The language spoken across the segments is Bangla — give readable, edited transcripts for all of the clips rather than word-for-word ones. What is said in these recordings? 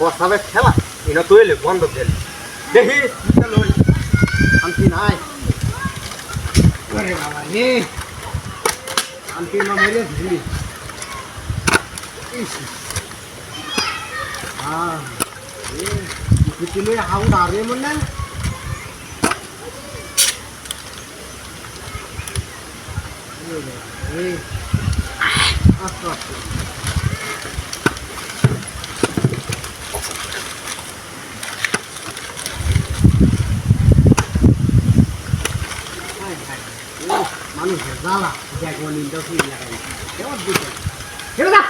পসাবে খেলা এটা তৈলে বন্ধ দিলে দেখি লই শান্তি নাই ওরে বাবা রে শান্তি না হইলে ধুলি হ্যাঁ কিছু হাউ দাঁড়িয়ে মনে না আচ্ছা আচ্ছা মানুষের জ্বালা দেখো নিন্দা শুনে লাগাই কেমন দিতে কেন না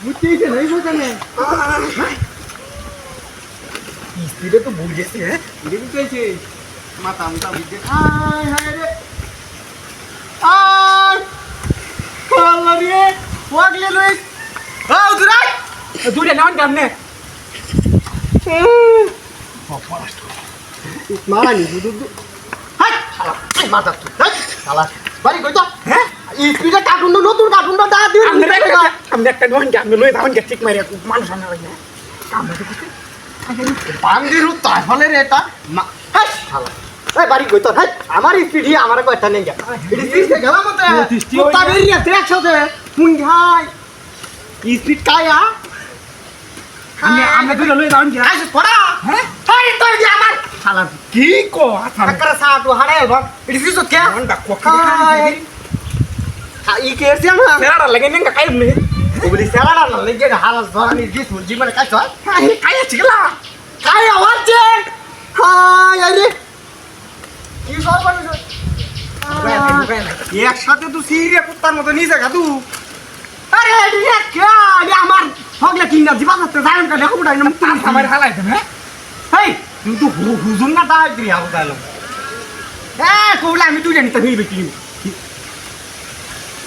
বুঝতে নাই বোঝানে স্পিডে তো ভুল গেছে হ্যাঁ বুঝতে মাথা মুটা বুঝতে হায় হায় রে আয় আল্লাহ রে ওয়াগলে লই আও দুরাই দুরে নাম গামনে মারানি দুদু হাই শালা এই মাথা তুই শালা বাড়ি কই তো হ্যাঁ স্পিডে কাটুন নতুন কাটুন দা দিন আমরা একটা গন গামনে লই দাও ঠিক মারি মানুষ না লাগে কাম না কিছু বান্দিরু তাহলে রে এটা হাই শালা এই বাড়ি কই তো হাই আমার স্পিড আমার কথা নেই এটা স্পিড গেল মতে কুত্তা বেরিয়ে দেখছতে মুই ভাই স্পিড কায়া আমরা দুই লই দাও কি আইছ পড়া হ্যাঁ হাই তো দি আমার শালা কি কো আকার সাটু হারে ভাগ এটা স্পিড কে ঘন্টা কোকা ই কে এসে না সেরাটা লাগে নেন কাই নে ওবলি সেরাটা না লাগে হালা ধরানি গিস মুজি মানে কাই তো কাই চিগলা কাই আওয়াজে হাই আরে কি সর্বনাশ একসাথে তো সিরিয়া কুত্তার মতো নিচে গা তুই আরে এটা কে আমার হগলে কিনা দিবা না জানেন কা দেখো বুড়াই না তার আমার হালাই দেবে হেই তুই তো হুজুন না দাই দিই আও দাইলো কোলা আমি তুই জানি তো হইবে কি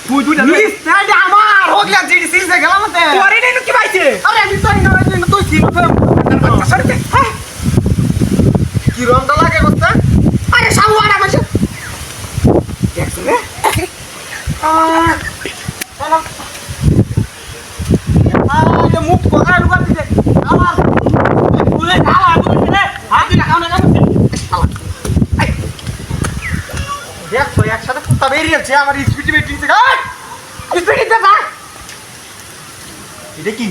তুই জানি এটা আমার হগলে জিডি সিরিয়া গেলাম মতে তোরে নেই কি পাইছে আরে আমি তো না তুই কি সরতে কি রংটা লাগে করতে আরে সাউয়ারা মাসে দেখছ রে চলো যে মুখ কোকা ঢুকা দিছে আবার তুই খাওয়া বলছিস রে হাতি না খাও না দেখো একসাথে কুত্তা বেরিয়েছে আমার স্পিডে বেটিছে স্পিডে যা এটা কি